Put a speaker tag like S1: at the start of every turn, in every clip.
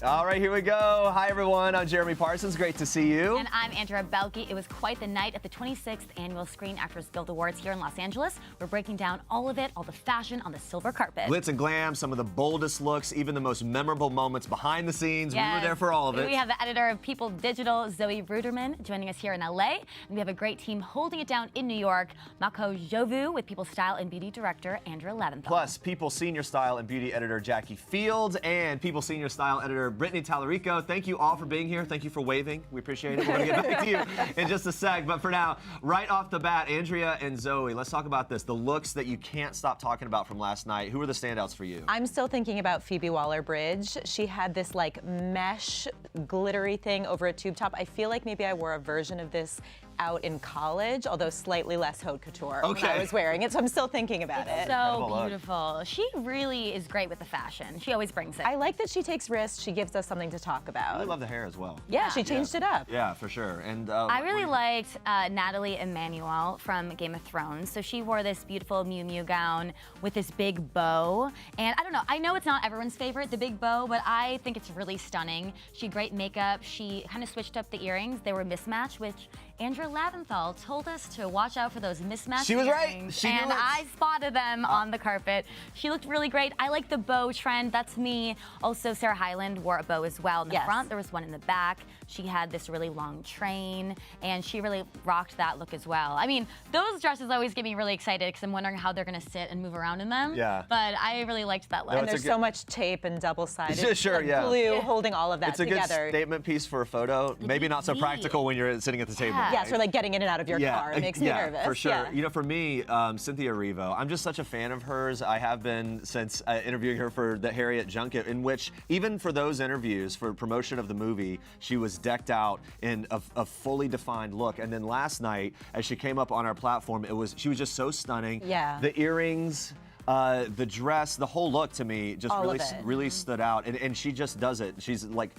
S1: All right, here we go. Hi, everyone. I'm Jeremy Parsons. Great to see you.
S2: And I'm Andrea Belke. It was quite the night at the 26th Annual Screen Actors Guild Awards here in Los Angeles. We're breaking down all of it, all the fashion on the silver carpet.
S1: Glitz and glam, some of the boldest looks, even the most memorable moments behind the scenes. Yes. We were there for all of it.
S2: We have the editor of People Digital, Zoe Ruderman, joining us here in LA. And we have a great team holding it down in New York. Mako Jovu with People Style and Beauty Director Andrea Leventhal.
S1: Plus, People Senior Style and Beauty Editor Jackie Fields and People Senior Style Editor Brittany Tallarico. Thank you all for being here. Thank you for waving. We appreciate it. We're going to get back to you in just a sec. But for now, right off the bat, Andrea and Zoe, let's talk about this. The looks that you can't stop talking about from last night. Who are the standouts for you?
S3: I'm still thinking about Phoebe Waller-Bridge. She had this like mesh glittery thing over a tube top. I feel like maybe I wore a version of this out in college, although slightly less haute couture when I was wearing it, so I'm still thinking about it.
S2: So beautiful. She really is great with the fashion. She always brings it.
S3: I like that she takes risks. She gives us something to talk about.
S1: I love the hair as well.
S3: Yeah, she changed it up.
S1: Yeah, for sure. And
S2: I really liked Natalie Emmanuel from Game of Thrones. So she wore this beautiful Miu Miu gown with this big bow. And I don't know, I know it's not everyone's favorite, the big bow, but I think it's really stunning. She had great makeup. She kind of switched up the earrings. They were mismatched, which Andrea Leventhal told us to watch out for those mismatched
S1: She was
S2: earrings.
S1: right.
S2: And I spotted them on the carpet. She looked really great. I like the bow trend. That's me. Also, Sarah Hyland wore a bow as well in the front. There was one in the back. She had this really long train, and she really rocked that look as well. I mean, those dresses always get me really excited because I'm wondering how they're going to sit and move around in them.
S1: Yeah.
S2: But I really liked that look.
S3: And there's so much tape and double-sided glue holding all of that together.
S1: It's a good statement piece for a photo. Maybe not so practical when you're sitting at the table.
S3: Yes, or like getting in and out of your car. It makes me nervous.
S1: For sure. You know, for me, Cynthia Erivo, I'm just such a fan of hers. I have been since interviewing her for the Harriet Junket, in which even for those interviews, for promotion of the movie, she was decked out in a fully defined look. And then last night, as she came up on our platform, she was just so stunning.
S3: Yeah.
S1: The earrings, the dress, the whole look to me just really stood out. And she just does it. She's like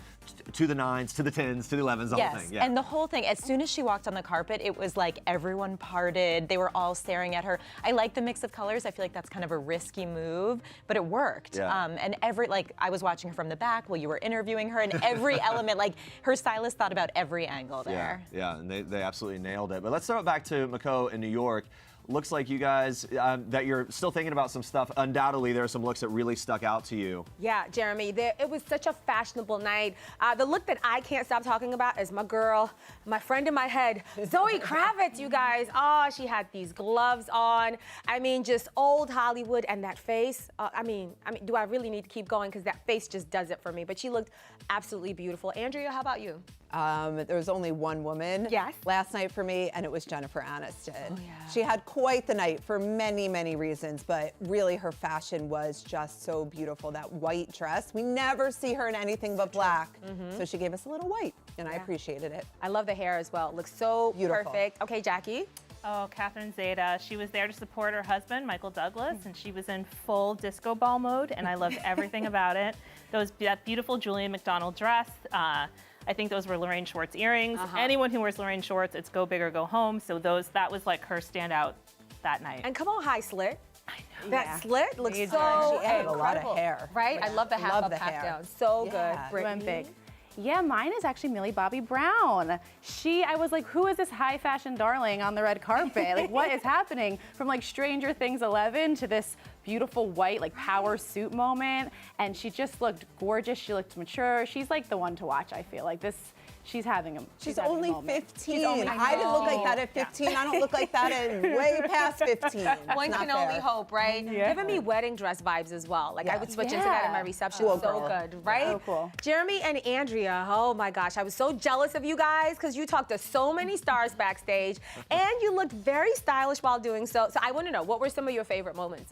S1: to the 9s, to the 10s, to the 11s, the whole thing. Yeah.
S3: And the whole thing, as soon as she walked on the carpet, it was like everyone parted. They were all staring at her. I like the mix of colors. I feel like that's kind of a risky move, but it worked.
S1: Yeah.
S3: And I was watching her from the back while you were interviewing her, and every element, like her stylist thought about every angle there.
S1: Yeah, and they absolutely nailed it. But let's throw it back to Mako in New York. Looks like you guys, that you're still thinking about some stuff. Undoubtedly, there are some looks that really stuck out to you.
S4: Yeah, Jeremy, it was such a fashionable night. The look that I can't stop talking about is my girl, my friend in my head, Zoe Kravitz, you guys. Oh, she had these gloves on. I mean, just old Hollywood, and that face. I mean, do I really need to keep going? Because that face just does it for me. But she looked absolutely beautiful. Andrea, how about you?
S5: There was only one woman last night for me, and it was Jennifer Aniston. Oh, yeah. She had quite the night for many, many reasons, but really her fashion was just so beautiful. That white dress, we never see her in anything but black, so she gave us a little white, and I appreciated it.
S4: I love the hair as well. It looks so perfect. Okay, Jackie.
S6: Oh, Catherine Zeta. She was there to support her husband, Michael Douglas, and she was in full disco ball mode, and I loved everything about it. That beautiful Julia McDonald dress. I think those were Lorraine Schwartz earrings. Anyone who wears Lorraine Schwartz, it's go big or go home. So that was like her standout that night.
S4: And come on, High-slit.
S6: I know.
S4: That slit looks so
S5: She added a lot of hair.
S4: Right? I love the half up, half down. So good.
S7: Went big. Yeah, mine is actually Millie Bobby Brown. I was like, who is this high fashion darling on the red carpet? Like, what is happening? From like Stranger Things 11 to this beautiful white like power suit moment, and she just looked gorgeous. She looked mature. She's like the one to watch. I feel like she's having a
S5: She's only 15. I didn't look like that at 15. I don't look like that at way past 15.
S4: One can only hope, right? Giving me wedding dress vibes as well. Like I would switch into that in my reception.
S5: Cool,
S4: so good, right?
S7: So cool.
S4: Jeremy and Andrea, oh my gosh, I was so jealous of you guys because you talked to so many stars backstage and you looked very stylish while doing so. So I want to know, what were some of your favorite moments?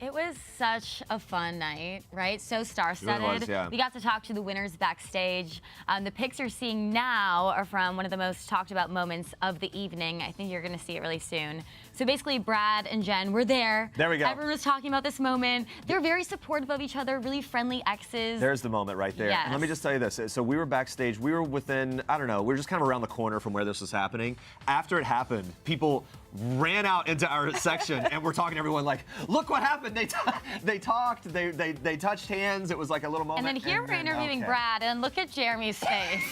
S2: It was such a fun night, right? So star-studded. We got to talk to the winners backstage. The pics you're seeing now are from one of the most talked about moments of the evening. I think you're going to see it really soon. So basically, Brad and Jen were there.
S1: There we go.
S2: Everyone was talking about this moment. They're very supportive of each other, really friendly exes.
S1: There's the moment right there.
S2: Yes.
S1: And let me just tell you this. So we were backstage. We were within, I don't know, we were just kind of around the corner from where this was happening. After it happened, people ran out into our section and we're talking to everyone like, look what happened. They talked, they touched hands. It was like a little moment.
S2: And then here we're interviewing Brad, and look at Jeremy's face.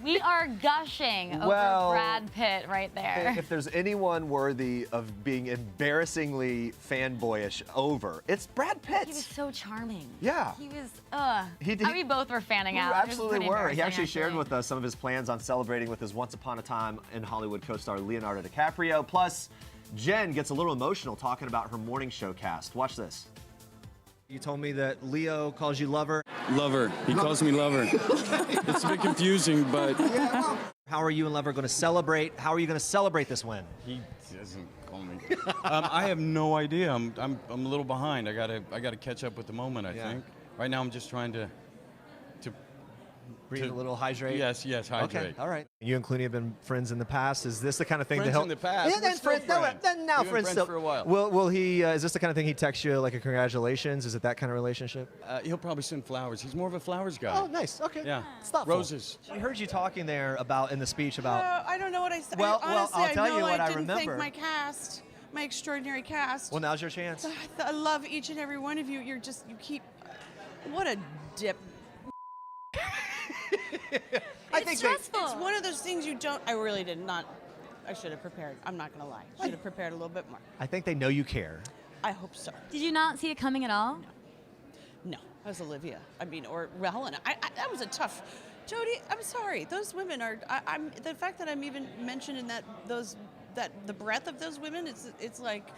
S2: We are gushing over Brad Pitt right there.
S1: If there's anyone worthy of being embarrassingly fanboyish over, it's Brad Pitt.
S2: He was so charming.
S1: Yeah.
S2: He was, we both were fanning out.
S1: We absolutely
S2: It was
S1: were.
S2: pretty
S1: He actually
S2: embarrassing,
S1: shared with us some of his plans on celebrating with his Once Upon a Time in Hollywood co-star Leonardo DiCaprio. Plus, Jen gets a little emotional talking about her morning show cast. Watch this. You told me that Leo calls you lover.
S8: Lover. He calls me lover. It's a bit confusing, but...
S1: How are you and Lover going to celebrate? How are you going to celebrate this win?
S8: He doesn't call me. I have no idea. I'm a little behind. I gotta catch up with the moment, I think. Right now I'm just trying to
S1: Breathe a little, hydrate?
S8: Yes, hydrate.
S1: Okay, all right. You and Clooney have been friends in the past. Is this the kind of thing
S8: Friends
S1: to help?
S8: in the past?
S1: Yeah,
S8: We're
S1: then
S8: still
S1: friends.
S8: friends.
S1: Now
S8: We've been
S1: friends
S8: friends
S1: still.
S8: for a while.
S1: Will he? Is this the kind of thing he texts you like a congratulations? Is it that kind of relationship?
S8: He'll probably send flowers. He's more of a flowers guy.
S1: Oh, nice. Okay.
S8: Yeah.
S1: It's thoughtful.
S8: Roses.
S1: We heard you talking there about in the speech about.
S9: I don't know what I said.
S1: Well,
S9: Honestly,
S1: I'll tell
S9: I know
S1: you what I
S9: didn't
S1: remember.
S9: thank my cast, my extraordinary cast.
S1: Well, now's your chance.
S9: I love each and every one of you. You keep. What a dip.
S2: It's stressful.
S9: It's one of those things you don't. I really did not. I should have prepared. I'm not gonna lie. I should have prepared a little bit more.
S1: I think they know you care.
S9: I hope so.
S2: Did you not see it coming at all?
S9: No, I was Olivia. I mean, or Helena. That was a tough. Jody, I'm sorry. Those women are. I'm the fact that I'm even mentioned in that the breadth of those women. It's like.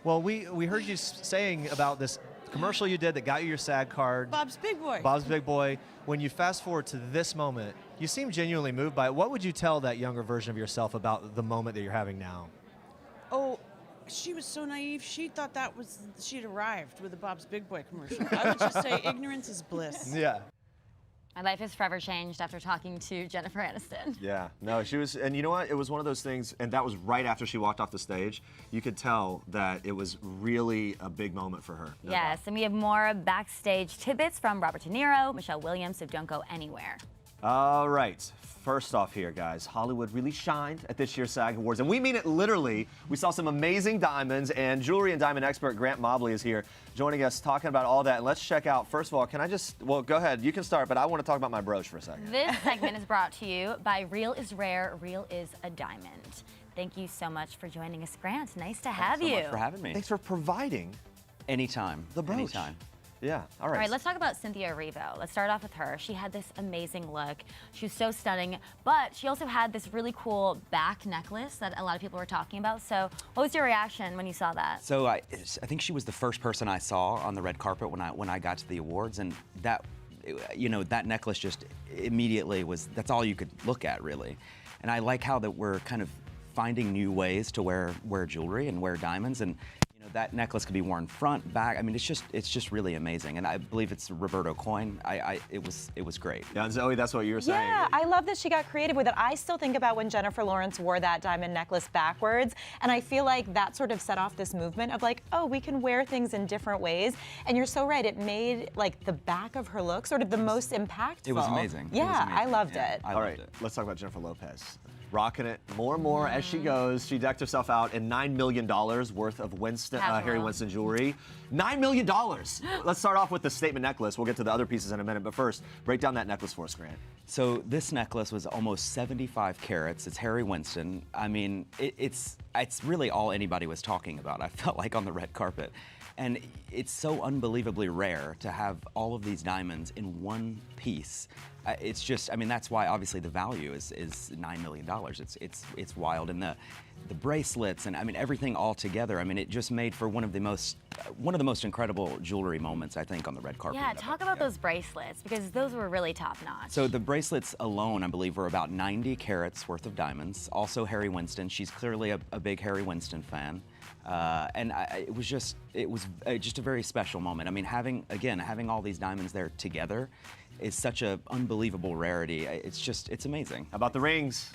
S1: Well, we heard you saying about this commercial you did that got you your SAG card.
S9: Bob's Big Boy.
S1: Bob's Big Boy. When you fast forward to this moment, you seem genuinely moved by it. What would you tell that younger version of yourself about the moment that you're having now?
S9: Oh, she was so naive. She thought she'd arrived with a Bob's Big Boy commercial. I would just say ignorance is bliss.
S1: Yeah.
S2: My life has forever changed after talking to Jennifer Aniston.
S1: Yeah, no, she was, and you know what? It was one of those things, and that was right after she walked off the stage. You could tell that it was really a big moment for her. No
S2: Yes,
S1: doubt.
S2: and we have more backstage tidbits from Robert De Niro, Michelle Williams, so don't go anywhere.
S1: All right, first off here, guys, Hollywood really shined at this year's SAG Awards, and we mean it literally. We saw some amazing diamonds, and jewelry and diamond expert Grant Mobley is here joining us talking about all that. And let's check out, first of all, well, go ahead, you can start, but I want to talk about my brooch for a second.
S2: This segment is brought to you by Real is Rare, Real is a Diamond. Thank you so much for joining us, Grant. Nice to have you.
S10: Thanks so much for having me.
S1: Thanks for providing
S10: Anytime.
S1: the brooch.
S10: Anytime.
S1: Yeah, all right.
S2: All right, let's talk about Cynthia Erivo. Let's start off with her. She had this amazing look. She was so stunning, but she also had this really cool back necklace that a lot of people were talking about. So what was your reaction when you saw that?
S10: So I think she was the first person I saw on the red carpet when I got to the awards, and that necklace just immediately that's all you could look at, really. And I like how that we're kind of finding new ways to wear jewelry and wear diamonds, and that necklace could be worn front, back. I mean, it's just really amazing. And I believe it's Roberto coin. It was great.
S1: Yeah, and Zoe, that's what you were saying.
S3: Yeah, I love that she got creative with it. I still think about when Jennifer Lawrence wore that diamond necklace backwards, and I feel like that sort of set off this movement of like, oh, we can wear things in different ways. And you're so right, it made like the back of her look sort of the most impactful.
S10: It was amazing.
S3: Yeah,
S10: It was amazing.
S3: I loved it.
S10: I
S1: All
S10: loved
S1: right,
S10: it.
S1: let's talk about Jennifer Lopez. Rocking it more and more as she goes. She decked herself out in $9 million worth of Harry Winston jewelry. $9 million! Let's start off with the statement necklace. We'll get to the other pieces in a minute, but first, break down that necklace for us, Grant.
S10: So this necklace was almost 75 carats. It's Harry Winston. I mean, it's really all anybody was talking about, I felt like, on the red carpet. And it's so unbelievably rare to have all of these diamonds in one piece. It's just, I mean, that's why obviously the value is $9 million. It's wild. And the bracelets and I mean everything all together. I mean, it just made for one of the most incredible jewelry moments, I think, on the red carpet.
S2: Yeah, talk about those bracelets, because those were really top notch.
S10: So the bracelets alone, I believe, were about 90 carats worth of diamonds. Also Harry Winston. She's clearly a big Harry Winston fan. And it was just a very special moment. I mean, having all these diamonds there together is such an unbelievable rarity. It's amazing.
S1: How about the rings?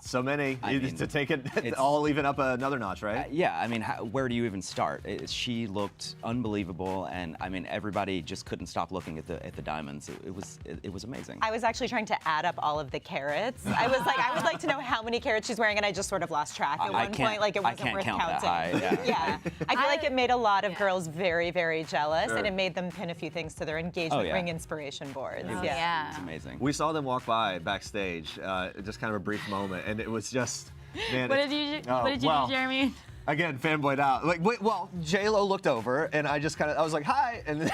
S1: So many.
S10: I mean,
S1: to take it all even up another notch, right?
S10: Yeah, I mean, where do you even start? She looked unbelievable, and I mean, everybody just couldn't stop looking at the diamonds. It was amazing.
S3: I was actually trying to add up all of the carats. I was like, I would like to know how many carats she's wearing, and I just sort of lost track at one point. Like it wasn't worth counting. Yeah. I feel like it made a lot of girls very, very jealous, and it made them pin a few things to their engagement ring inspiration boards.
S10: It's amazing.
S1: We saw them walk by backstage, just kind of a brief moment, and it was just, man.
S2: What did you do, Jeremy?
S1: Again, fanboyed out. Like, well, J-Lo looked over, and I just I was like, hi, and then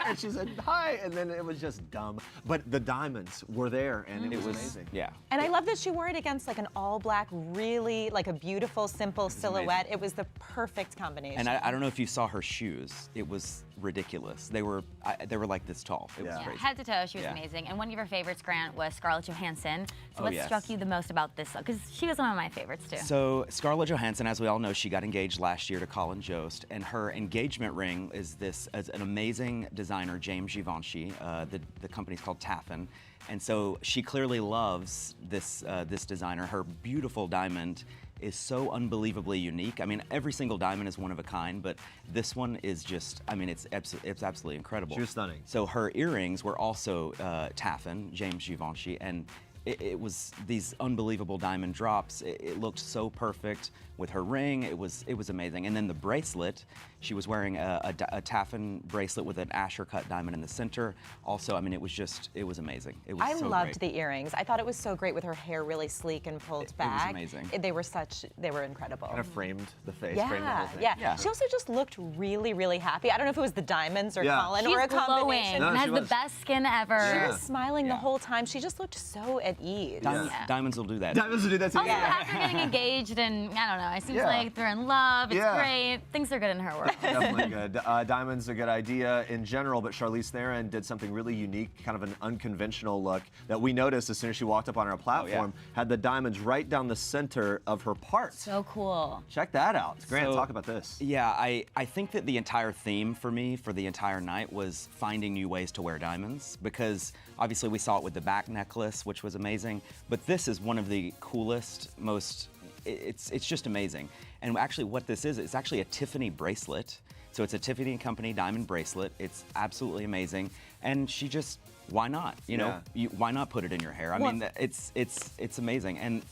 S1: and she said, hi, and then it was just dumb. But the diamonds were there, and it was amazing.
S10: Yeah.
S3: And I love that she wore it against like an all-black, really like a beautiful, simple silhouette. It was the perfect combination.
S10: And I don't know if you saw her shoes. It was ridiculous. They were like this tall. It was crazy.
S2: Head to toe, she was amazing. And one of your favorites, Grant, was Scarlett Johansson. So what
S10: yes.
S2: struck you the most about this? Because she was one of my favorites too.
S10: So Scarlett Johansson, as we all know, she got engaged last year to Colin Jost, and her engagement ring is an amazing designer, James Givenchy. The company's called Taffin. And so she clearly loves this designer. Her beautiful diamond is so unbelievably unique. I mean, every single diamond is one of a kind, but this one is just, I mean, it's absolutely incredible.
S1: She was stunning.
S10: So her earrings were also Taffin, James Givenchy, and it was these unbelievable diamond drops. It looked so perfect with her ring. It was amazing. And then the bracelet, she was wearing a Taffin bracelet with an Asher cut diamond in the center. Also, I mean, it was amazing. It was
S3: I
S10: so
S3: loved
S10: great.
S3: the earrings. I thought it was so great with her hair really sleek and pulled back.
S10: It was amazing.
S3: They were incredible.
S1: Kind of framed the face, framed the whole thing.
S3: Yeah. She also just looked really, really happy. I don't know if it was the diamonds or Colin
S2: She's
S3: or a
S2: glowing
S3: combination.
S2: and has the best skin ever.
S3: She was smiling the whole time. She just looked so at ease.
S10: Diamonds will do that.
S1: Diamonds will do that too.
S2: Also, after getting engaged and, I don't know, it seems like they're in love, it's great. Things are good in her world.
S1: Definitely good. Diamonds a good idea in general, but Charlize Theron did something really unique, kind of an unconventional look that we noticed as soon as she walked up on our platform, had the diamonds right down the center of her part.
S2: So cool.
S1: Check that out. Grant, talk about this.
S10: Yeah, I think that the entire theme for me for the entire night was finding new ways to wear diamonds, because obviously we saw it with the back necklace, which was amazing, but this is one of the coolest, most, it's just amazing. And actually what this is, it's actually a Tiffany bracelet. So it's a Tiffany & Company diamond bracelet. It's absolutely amazing. And she just, why not? You know, why not put it in your hair? I mean, it's amazing. And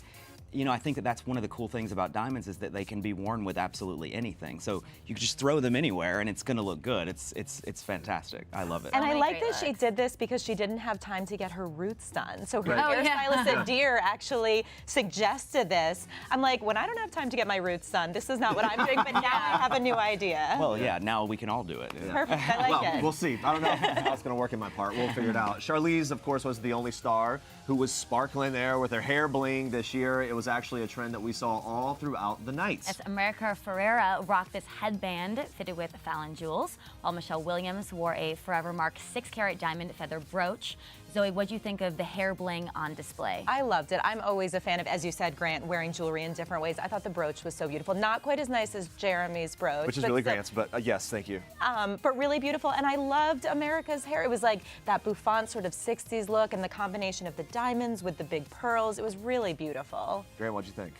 S10: you know, I think that that's one of the cool things about diamonds is that they can be worn with absolutely anything. So you can just throw them anywhere and it's gonna look good. It's fantastic. I love it.
S3: And I like that she did this because she didn't have time to get her roots done. So her hairstylist at Deer actually suggested this. I'm like, when I don't have time to get my roots done, this is not what I'm doing, but now I have a new idea.
S10: Well, yeah, now we can all do it.
S3: Perfect, I like it.
S1: We'll see. I don't know how it's gonna work in my part. We'll figure it out. Charlize, of course, was the only star who was sparkling there with her hair bling this year. It was actually a trend that we saw all throughout the night.
S2: As America Ferrera rocked this headband fitted with Fallon jewels, while Michelle Williams wore a Forever Mark 6-carat diamond feather brooch. Zoe, what do you think of the hair bling on display?
S3: I loved it. I'm always a fan of, as you said, Grant, wearing jewelry in different ways. I thought the brooch was so beautiful. Not quite as nice as Jeremy's brooch.
S1: Which is really Grant's, but yes, thank you.
S3: But really beautiful. And I loved America's hair. It was like that bouffant sort of 60s look and the combination of the diamonds with the big pearls. It was really beautiful.
S1: Grant, what'd you think?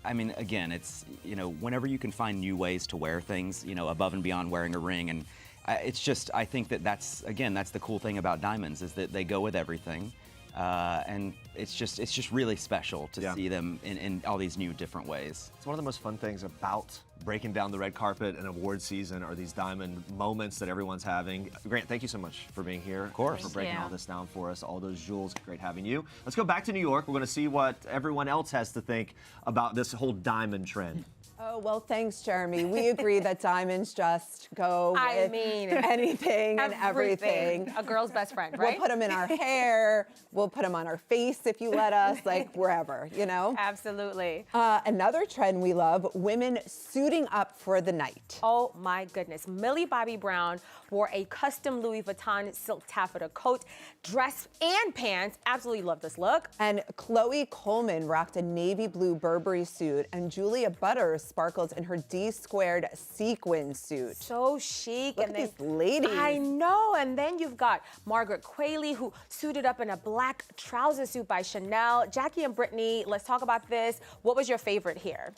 S10: I mean, again, it's, you know, whenever you can find new ways to wear things, you know, above and beyond wearing a ring, and it's just, I think that that's the cool thing about diamonds is that they go with everything, and it's just really special to see them in all these new different ways.
S1: It's one of the most fun things about breaking down the red carpet and award season are these diamond moments that everyone's having. Grant, thank you so much for being here. Of
S10: course.
S1: For breaking all this down for us, all those jewels. Great having you. Let's go back to New York. We're going to see what everyone else has to think about this whole diamond trend.
S5: Oh, well, thanks, Jeremy. We agree that diamonds just go with anything and everything.
S4: A girl's best friend, right?
S5: We'll put them in our hair. We'll put them on our face if you let us, like wherever, you know?
S4: Absolutely.
S5: Another trend we love, women suited suiting up for the night.
S4: Oh my goodness. Millie Bobby Brown wore a custom Louis Vuitton silk taffeta coat, dress, and pants. Absolutely love this look.
S5: And Chloe Coleman rocked a navy blue Burberry suit, and Julia Butters sparkled in her D-squared sequin suit.
S4: So chic.
S5: Look
S4: and
S5: at these ladies.
S4: I know. And then you've got Margaret Qualley, who suited up in a black trouser suit by Chanel. Jackie and Brittany, let's talk about this. What was your favorite here?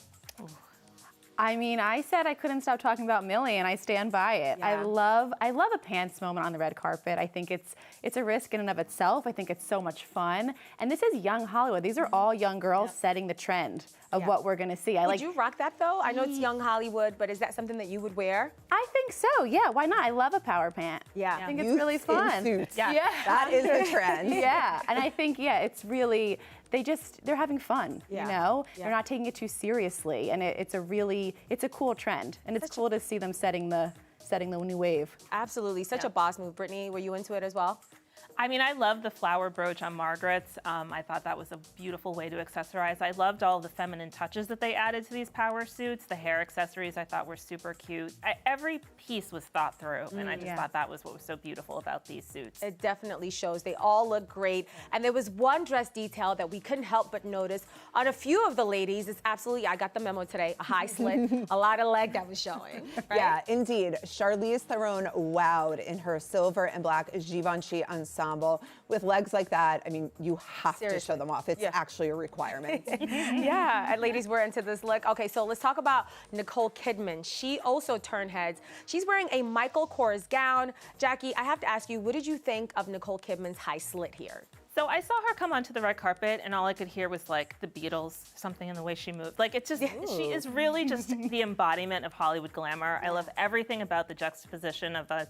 S7: I mean, I said I couldn't stop talking about Millie, and I stand by it.
S4: Yeah.
S7: I love a pants moment on the red carpet. I think it's a risk in and of itself. I think it's so much fun. And this is young Hollywood. These are all young girls setting the trend of what we're gonna see.
S4: Would you rock that though? I know it's young Hollywood, but is that something that you would wear?
S7: I think so, yeah, why not? I love a power pant.
S4: Yeah.
S7: I think it's really fun.
S5: Suits.
S7: Yeah.
S5: That is the trend.
S7: Yeah, and I think, it's really, they're having fun, you know?
S4: Yeah.
S7: They're not taking it too seriously, and it's a cool trend, and it's cool to see them setting the new wave.
S4: Absolutely. Such a boss move. Brittany, were you into it as well?
S6: I mean, I love the flower brooch on Margaret's. I thought that was a beautiful way to accessorize. I loved all the feminine touches that they added to these power suits. The hair accessories I thought were super cute. Every piece was thought through, and I just thought that was what was so beautiful about these suits.
S4: It definitely shows. They all look great. And there was one dress detail that we couldn't help but notice on a few of the ladies. It's absolutely, I got the memo today, a high slit, a lot of leg that was showing. Right?
S5: Yeah, indeed. Charlize Theron wowed in her silver and black Givenchy ensemble. With legs like that, I mean, you have to show them off. It's actually a requirement.
S4: Yeah, and ladies, we're into this look. Okay, so let's talk about Nicole Kidman. She also turned heads. She's wearing a Michael Kors gown. Jackie, I have to ask you, what did you think of Nicole Kidman's high slit here?
S6: So I saw her come onto the red carpet, and all I could hear was like the Beatles, something in the way she moved. Like it's just, she is really just the embodiment of Hollywood glamour. I love everything about the juxtaposition of the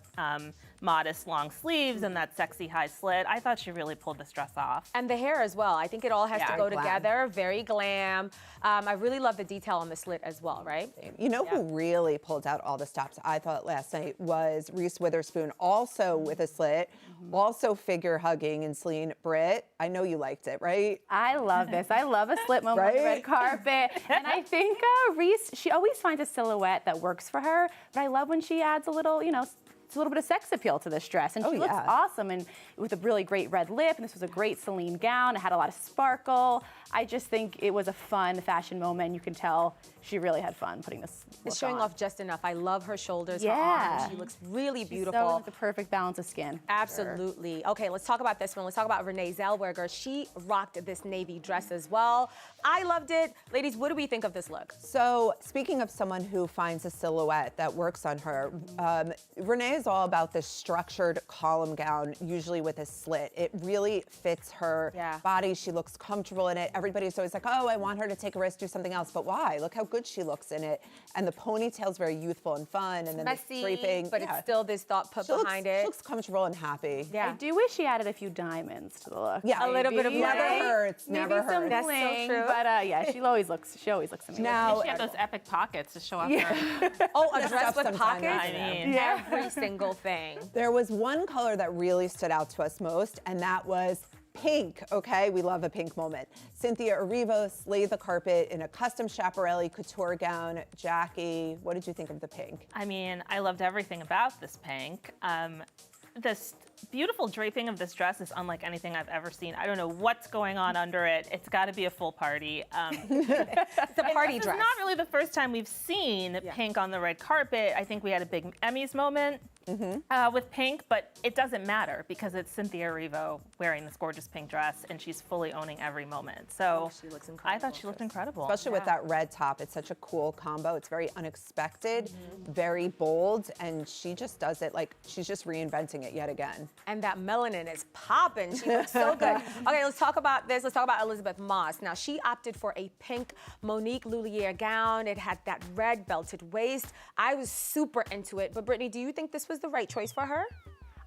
S6: modest long sleeves and that sexy high slit. I thought she really pulled this dress off.
S4: And the hair as well. I think it all has to go together. Very glam. I really love the detail on the slit as well, right?
S5: You know who really pulled out all the stops, I thought, last night was Reese Witherspoon, also with a slit, also figure hugging and Celine. Britt, I know you liked it, right?
S7: I love this. I love a slit moment on the red carpet. And I think Reese, she always finds a silhouette that works for her, but I love when she adds a little, it's a little bit of sex appeal to this dress. And she looks awesome, and with a really great red lip, and this was a great Celine gown. It had a lot of sparkle. I just think it was a fun fashion moment. You can tell she really had fun putting this look
S4: It's showing
S7: on.
S4: off just enough. I love her shoulders, her arms. She looks really beautiful.
S7: So the perfect balance of skin.
S4: Absolutely. Sure. Okay, let's talk about this one. Let's talk about Renee Zellweger. She rocked this navy dress as well. I loved it. Ladies, what do we think of this look?
S5: So, speaking of someone who finds a silhouette that works on her, Renee is all about this structured column gown, usually with a slit. It really fits her body. She looks comfortable in it. Everybody's always like, oh, I want her to take a risk, do something else. But why? Look how good she looks in it. And the ponytail's very youthful and fun. And then
S4: messy,
S5: the draping.
S4: but it's still this thought put behind it.
S5: She looks comfortable and happy.
S7: I do wish she added a few diamonds to the look.
S5: Yeah,
S4: a little bit of
S5: never hurts. Never hurts.
S7: That's so true. But yeah, she always looks amazing.
S6: Now she had those epic pockets to show off her.
S4: Oh, a dress with pockets?
S6: I mean,
S4: every single thing.
S5: There was one color that really stood out to us most, and that was pink, okay? We love a pink moment. Cynthia Erivo slayed the carpet in a custom Schiaparelli couture gown. Jackie, what did you think of the pink?
S6: I mean, I loved everything about this pink. This beautiful draping of this dress is unlike anything I've ever seen. I don't know what's going on under it. It's got to be a full party.
S4: It's a party dress.
S6: It's not really the first time we've seen pink on the red carpet. I think we had a big Emmys moment with pink, but it doesn't matter because it's Cynthia Erivo wearing this gorgeous pink dress, and she's fully owning every moment. So
S4: she looks incredible.
S6: I thought she looked incredible.
S5: Especially with that red top. It's such a cool combo. It's very unexpected, very bold, and she just does it like she's just reinventing it yet again.
S4: And that melanin is popping. She looks so good. Okay, let's talk about this. Let's talk about Elizabeth Moss. Now, she opted for a pink Monique Lhuillier gown. It had that red belted waist. I was super into it. But Brittany, do you think this was the right choice for her?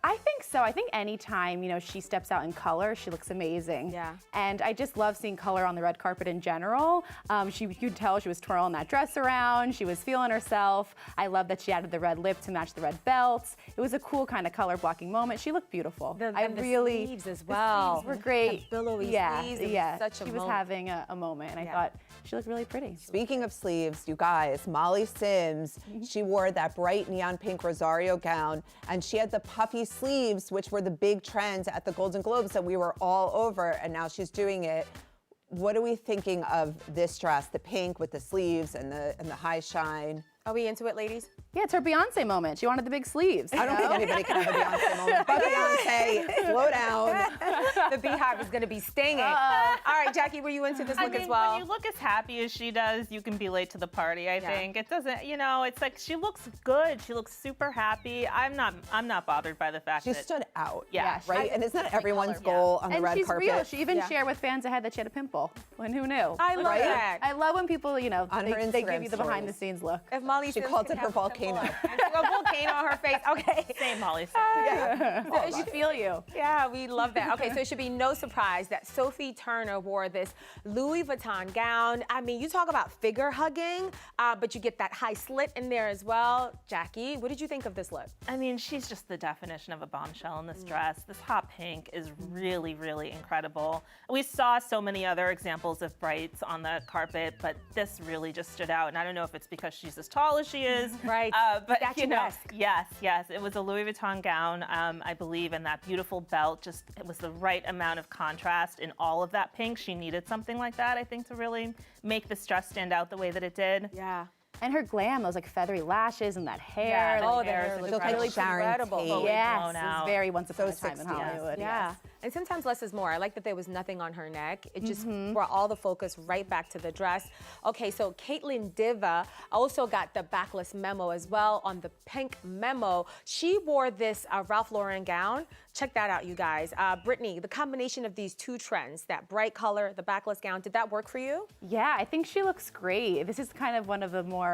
S7: I think so. I think anytime, she steps out in color, she looks amazing.
S4: Yeah.
S7: And I just love seeing color on the red carpet in general. You could tell she was twirling that dress around. She was feeling herself. I love that she added the red lip to match the red belts. It was a cool kind of color blocking moment. She looked beautiful.
S4: The sleeves as well.
S7: The sleeves were great.
S4: The billowy sleeves. It was such a
S7: She was
S4: moment.
S7: having a moment, and I thought she looked really pretty.
S5: Speaking of sleeves, you guys, Molly Sims, she wore that bright neon pink Rosario gown, and she had the puffy sleeves, which were the big trends at the Golden Globes that we were all over, and now she's doing it. What are we thinking of this dress, the pink with the sleeves and the high shine?
S4: Are we into it, ladies?
S7: Yeah, it's her Beyonce moment. She wanted the big sleeves.
S5: I don't think anybody can have a Beyonce moment. But Beyonce, slow down.
S4: The beehive is going to be stinging. All right, Jackie, were you into this look as well?
S6: When you look as happy as she does, you can be late to the party, I think. It doesn't, it's like she looks good. She looks super happy. I'm not bothered by the fact
S5: She
S6: that
S5: stood out.
S6: Yeah.
S5: Right? And isn't that everyone's goal on the red carpet?
S7: And she's real. She even shared with fans ahead that she had a pimple. When who knew?
S4: I love that.
S7: I love when people,
S5: On her
S7: they
S5: Instagram
S7: give you the behind the scenes look.
S4: If Molly
S5: She
S4: Sims
S5: called
S4: can
S5: it her
S4: have a pimple
S5: volcano.
S4: and a volcano on her face. Okay.
S6: same Molly.
S7: She feel you.
S4: Yeah, we love that. Okay, so it should be no surprise that Sophie Turner wore this Louis Vuitton gown. I mean, you talk about figure hugging, but you get that high slit in there as well. Jackie, what did you think of this look?
S6: I mean, she's just the definition of a bombshell in this dress. This hot pink is really, really incredible. We saw so many other examples of brights on the carpet, but this really just stood out. And I don't know if it's because she's as tall as she is.
S4: Right.
S6: But
S4: Statuesque.
S6: yes. It was a Louis Vuitton gown, I believe, and that beautiful belt. It was the right amount of contrast in all of that pink. She needed something like that, I think, to really make this dress stand out the way that it did.
S4: Yeah.
S7: And her glam, those feathery lashes and that hair.
S4: Yeah,
S7: the
S4: the hair
S7: is
S4: looks
S7: really
S5: Sharon
S4: incredible.
S5: Tate.
S4: Totally
S7: Yes,
S6: blown
S7: it's
S6: out.
S7: very once upon
S5: So
S7: a time in
S5: 60s.
S7: Hollywood.
S4: Yeah. And sometimes less is more. I like that there was nothing on her neck. It just brought all the focus right back to the dress. Okay, so Caitlin Diva also got the backless memo as well on the pink memo. She wore this Ralph Lauren gown. Check that out, you guys. Brittany, the combination of these two trends, that bright color, the backless gown, did that work for you?
S7: Yeah, I think she looks great. This is kind of one of the more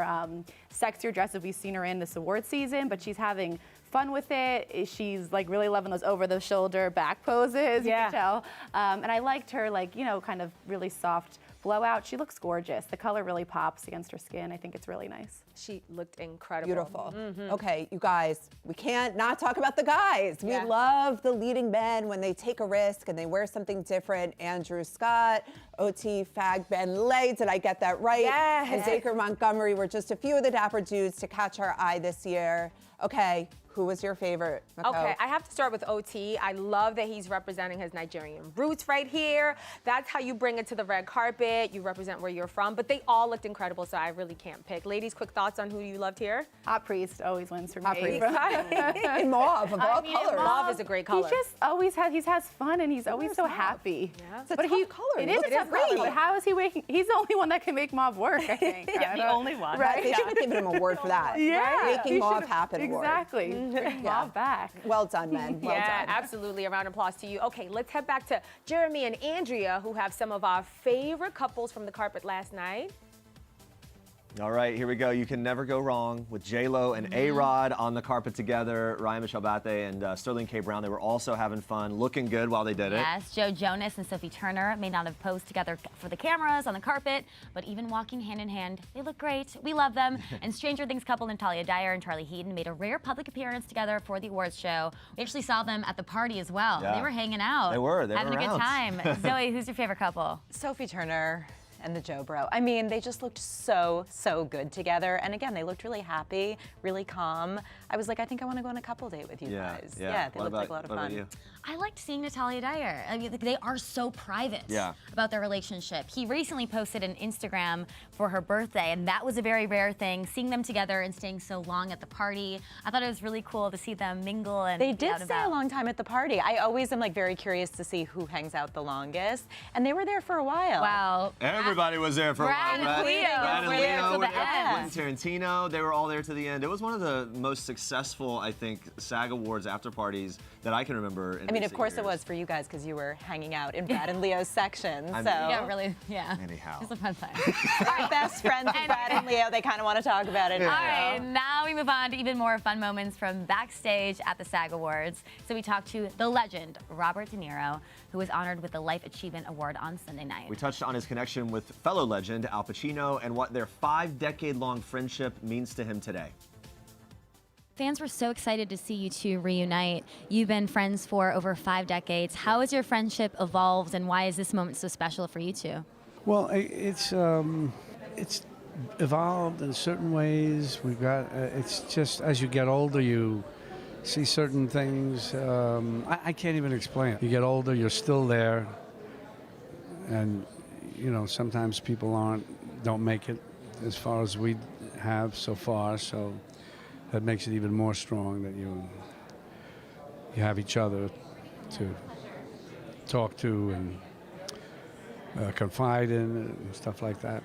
S7: sexier dresses we've seen her in this award season, but she's having fun with it. She's like really loving those over-the-shoulder back poses, you can tell. And I liked her kind of really soft blowout. She looks gorgeous. The color really pops against her skin. I think it's really nice.
S4: She looked incredible.
S5: Beautiful. Okay, you guys, we can't not talk about the guys. We love the leading men when they take a risk and they wear something different. Andrew Scott, OT Fag Ben Lay, did I get that right?
S4: Yes.
S5: And Dacre Montgomery were just a few of the dapper dudes to catch our eye this year. Okay, who was your favorite, Mako?
S4: Okay, I have to start with OT. I love that he's representing his Nigerian roots right here. That's how you bring it to the red carpet. You represent where you're from, but they all looked incredible, so I really can't pick. Ladies, quick thoughts on who you loved here?
S7: Hot Priest always wins for me.
S5: Hot Priest. In mauve, of all colors.
S4: Mauve is a great color.
S7: He just always has fun and he's always so happy.
S4: Yeah.
S5: It's a tough color.
S7: It
S5: Look
S7: is
S5: at
S7: a tough color,
S5: great.
S7: but how is he making? He's the only one that can make mauve work, I think.
S6: Yeah, the only one.
S7: Right.
S5: They should have given him an award for that.
S7: Yeah.
S5: Making
S7: He
S5: mauve
S7: should've-
S5: happen award.
S7: Exactly. Bring mauve back.
S5: Well done, men. Well
S4: Yeah,
S5: done.
S4: absolutely. A round of applause to you. Okay, let's head back to Jeremy and Andrea, who have some of our favorite couples from the carpet last night.
S1: All right, here we go. You can never go wrong with J-Lo and A-Rod on the carpet together. Ryan Michelle Bathe and Sterling K. Brown, they were also having fun, looking good while they did it.
S2: Yes, Joe Jonas and Sophie Turner may not have posed together for the cameras on the carpet, but even walking hand in hand, they look great. We love them. And Stranger Things couple Natalia Dyer and Charlie Heaton made a rare public appearance together for the awards show. We actually saw them at the party as well.
S1: Yeah.
S2: They were hanging out.
S1: They were
S2: having a good
S1: around.
S2: time. Zoe, who's your favorite couple?
S3: Sophie Turner and the Joe Bro. I mean, they just looked so good together. And again, they looked really happy, really calm. I was like, I think I want to go on a couple date with you guys. Yeah, they looked like a lot of
S1: What
S3: fun.
S1: about you?
S2: I liked seeing Natalia Dyer. I mean, they are so private
S1: Yeah.
S2: about their relationship. He recently posted an Instagram for her birthday, and that was a very rare thing, seeing them together and staying so long at the party. I thought it was really cool to see them mingle and
S3: They
S2: be
S3: did
S2: out and
S3: stay a
S2: about.
S3: long time at the party. I always am like very curious to see who hangs out the longest. And they were there for a while.
S2: Wow.
S1: Everybody Everybody was there for
S2: Brad
S1: a while.
S2: and Leo
S1: Brad and
S2: were there
S1: Leo
S2: till
S1: were
S2: the
S1: there.
S2: end.
S1: Quentin Tarantino, they were all there to the end. It was one of the most successful, I think, SAG Awards after parties that I can remember.
S3: I mean, of course it was for you guys because you were hanging out in Brad and Leo's section. So
S2: Yeah, really, yeah.
S1: Anyhow.
S2: It was a fun time.
S3: our best friends, Brad and Leo, they kind of want to talk about it.
S2: All right, now we move on to even more fun moments from backstage at the SAG Awards. So we talked to the legend, Robert De Niro, who was honored with the Life Achievement Award on Sunday night.
S1: We touched on his connection with fellow legend Al Pacino and what their 5-decade-long friendship means to him today.
S2: Fans were so excited to see you two reunite. You've been friends for over 5 decades. How has your friendship evolved, and why is this moment so special for you two?
S11: Well, it's evolved in certain ways. We've got it's just as you get older, you see certain things. I can't even explain it. You get older, you're still there, and you know sometimes people don't make it as far as we have so far. So that makes it even more strong that you have each other to talk to and confide in and stuff like that.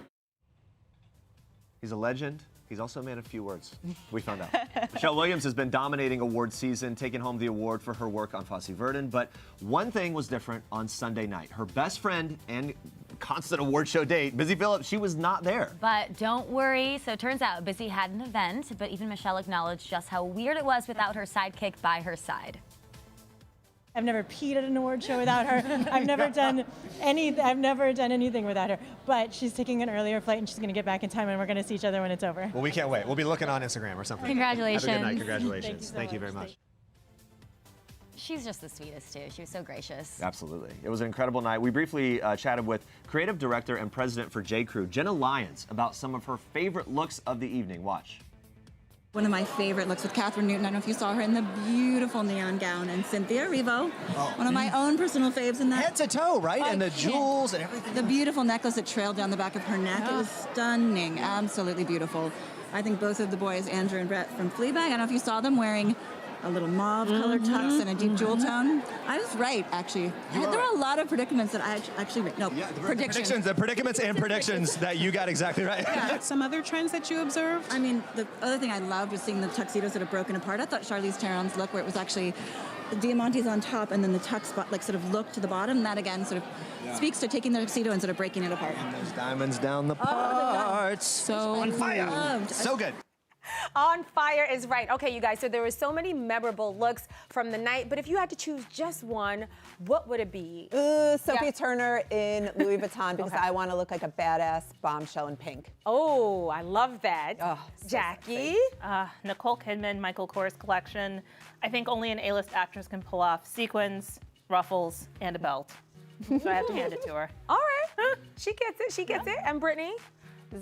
S1: He's a legend. He's also a man of few words, we found out. Michelle Williams has been dominating award season, taking home the award for her work on Fosse Verdon, but one thing was different on Sunday night. Her best friend and constant award show date, Busy Phillips, she was not there.
S2: But don't worry. So it turns out Busy had an event, but even Michelle acknowledged just how weird it was without her sidekick by her side.
S12: I've never peed at an award show without her. I've never done anything without her. But she's taking an earlier flight and she's going to get back in time and we're going to see each other when it's over.
S1: Well, we can't wait. We'll be looking on Instagram or something.
S2: Congratulations.
S1: Have a good night. Congratulations.
S12: Thank you so
S1: very
S12: much.
S1: much.
S2: She's just the sweetest too. She was so gracious.
S1: Absolutely. It was an incredible night. We briefly chatted with creative director and president for J. Crew, Jenna Lyons, about some of her favorite looks of the evening. Watch.
S13: One of my favorite looks with Catherine Newton. I don't know if you saw her in the beautiful neon gown, and Cynthia Erivo, one of my own personal faves in that.
S14: Head to toe, right? And the jewels and everything.
S13: The beautiful necklace that trailed down the back of her neck. It was stunning, absolutely beautiful. I think both of the boys, Andrew and Brett from Fleabag, I don't know if you saw them wearing a little mauve colored tux and a deep jewel tone. I was right, actually. There were a lot of predicaments that I actually predictions.
S14: The predicaments and predictions that you got exactly right.
S13: Yeah. Some other trends that you observed? I mean, the other thing I loved was seeing the tuxedos that have broken apart. I thought Charlize Theron's look, where it was actually the diamantes on top and then the tux spot, like sort of look to the bottom. That again sort of speaks to taking the tuxedo and sort of breaking it apart.
S14: And those diamonds down the parts.
S13: So
S14: on fire.
S13: Loved.
S14: So good.
S4: On fire is right. Okay, you guys, so there were so many memorable looks from the night, but if you had to choose just one, what would it be?
S5: Sophie Turner in Louis Vuitton because I want to look like a badass bombshell in pink.
S4: Oh, I love that.
S5: Oh,
S4: Jackie?
S6: Nicole Kidman, Michael Kors collection. I think only an A-list actress can pull off sequins, ruffles, and a belt. So I have to hand it to her.
S4: All right. She gets it. She gets it. And Brittany?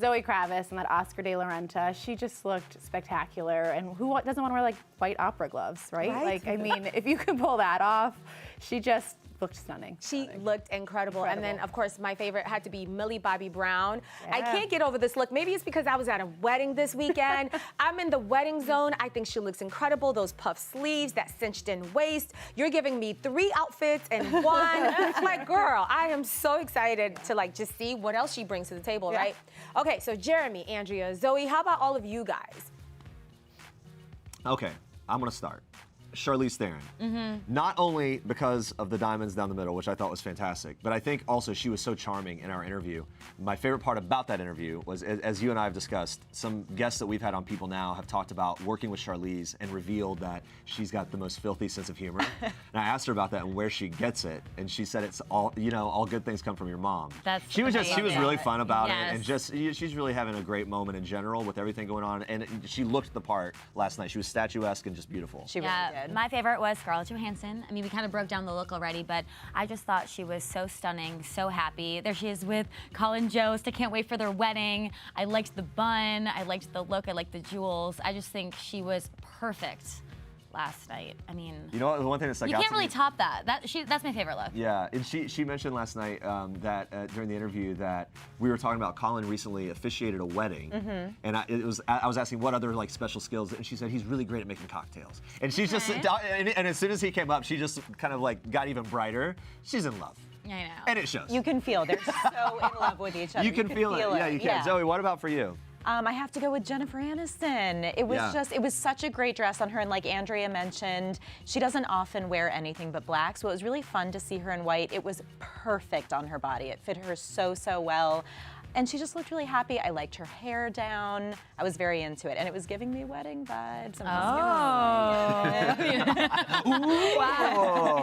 S7: Zoe Kravitz and that Oscar de la Renta, she just looked spectacular. And who doesn't want to wear like white opera gloves, right? Like, I mean, if you can pull that off, she just looked stunning.
S4: She looked incredible. And then, of course, my favorite had to be Millie Bobby Brown. I can't get over this look. Maybe it's because I was at a wedding this weekend. I'm in the wedding zone. I think she looks incredible. Those puff sleeves, that cinched in waist. You're giving me 3 outfits in one. Like, girl, I am so excited to like just see what else she brings to the table, right? Okay, so Jeremy, Andrea, Zoe, how about all of you guys?
S1: Okay, I'm gonna start. Charlize Theron. Not only because of the diamonds down the middle, which I thought was fantastic, but I think also she was so charming in our interview. My favorite part about that interview was, as you and I have discussed, some guests that we've had on People Now have talked about working with Charlize and revealed that she's got the most filthy sense of humor. And I asked her about that and where she gets it, and she said it's all, you know, all good things come from your mom. She was really fun about it, and just she's really having a great moment in general with everything going on, and she looked the part last night. She was statuesque and just beautiful.
S2: She really did. My favorite was Scarlett Johansson. I mean, we kind of broke down the look already, but I just thought she was so stunning, so happy. There she is with Colin Jost. I can't wait for their wedding. I liked the bun. I liked the look. I liked the jewels. I just think she was perfect last night. I mean,
S1: You know what? The one thing that stuck
S2: you
S1: out
S2: can't
S1: to
S2: really
S1: me-
S2: top that. That's my favorite look.
S1: Yeah, and she mentioned last night that during the interview that we were talking about Colin recently officiated a wedding, and I was asking what other like special skills, and she said he's really great at making cocktails. And she's just and as soon as he came up, she just kind of like got even brighter. She's in love.
S2: I know.
S1: And it shows.
S3: You can feel they're so in love with each other.
S1: You can feel it. Yeah, you can.
S3: Yeah.
S1: Zoe, what about for you?
S3: I have to go with Jennifer Aniston. It was it was such a great dress on her, and like Andrea mentioned, she doesn't often wear anything but black, so it was really fun to see her in white. It was perfect on her body. It fit her so well. And she just looked really happy. I liked her hair down. I was very into it. And it was giving me wedding vibes.
S2: Wow.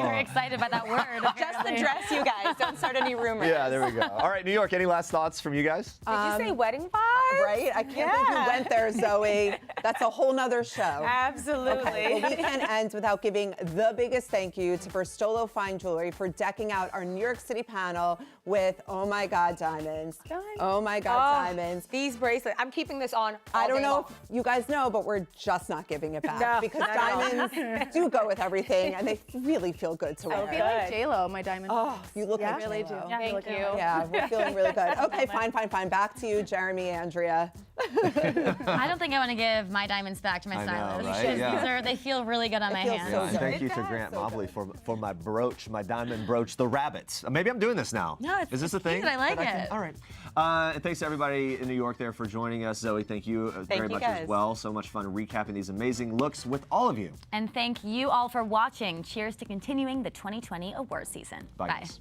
S2: You're excited about that word.
S3: Just the dress, you guys. Don't start any rumors.
S1: Yeah, there we go. All right, New York, any last thoughts from you guys?
S4: Did you say wedding vibes?
S5: Right? I can't believe you went there, Zoe. That's a whole nother show.
S4: Absolutely.
S5: Okay, well, we can't end without giving the biggest thank you to Berstolo Fine Jewelry for decking out our New York City panel with, oh my God, diamonds. Oh my God, diamonds.
S4: These bracelets. I'm keeping this on.
S5: I don't know if you guys know, but we're just not giving it back
S4: No,
S5: because
S4: not at all.
S5: diamonds do go with everything, and they really feel good to wear.
S7: I feel like J-Lo, my diamond.
S5: Oh, you look like
S7: really
S5: J-Lo.
S7: do.
S2: Yeah,
S7: Thank you.
S5: Yeah, we're feeling really good. Okay, fine. Back to you, Jeremy, Andrea.
S2: I don't think I want to give my diamonds back to my
S1: I know,
S2: stylist.
S1: right?
S2: Because
S1: Yeah.
S2: they feel really good on my
S5: feels
S2: hands.
S5: so
S1: Yeah, and thank you to Grant Mobley for my brooch, my diamond brooch, the rabbits. Maybe I'm doing this now.
S2: No,
S1: Is this a thing?
S2: cute. I like
S1: that
S2: it.
S1: All right. And thanks to everybody in New York there for joining us. Zoe, thank you very
S3: you,
S1: much
S3: guys.
S1: as well. So much fun recapping these amazing looks with all of you.
S2: And thank you all for watching. Cheers to continuing the 2020 award season.
S1: Bye. Guys.